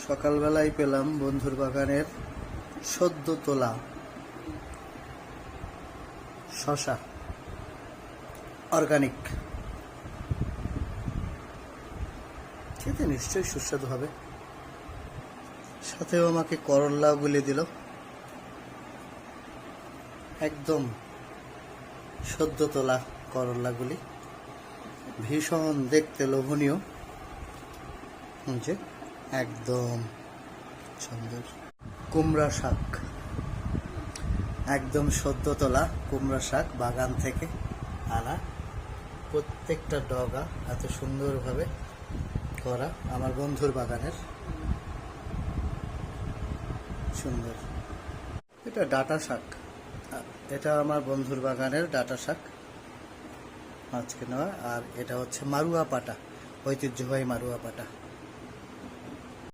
সকালবেলায় পেলাম বন্ধুর বাগানের সদ্য তোলা শসা অর্গানিক। খেতে নিশ্চয়ই সুস্বাদু হবে। সাথেও আমাকে করল্লাও গুলে দিল, একদম সদ্য তোলা করল্লাগুলি, ভীষণ দেখতে লোভনীয়, যে একদম সুন্দর। কুমড়া শাক, একদম সদ্য তোলা কুমড়া শাক বাগান থেকে আনা, প্রত্যেকটা ডগা এত সুন্দরভাবে করা আমার বন্ধুর বাগানের। সুন্দর। এটা ডাঁটা শাক, এটা আমার বন্ধুর বাগানের ডাঁটা শাক আজকে নেওয়া। আর এটা হচ্ছে মারুয়া পাটা, ঐতিহ্যবাহী মারুয়া পাটা।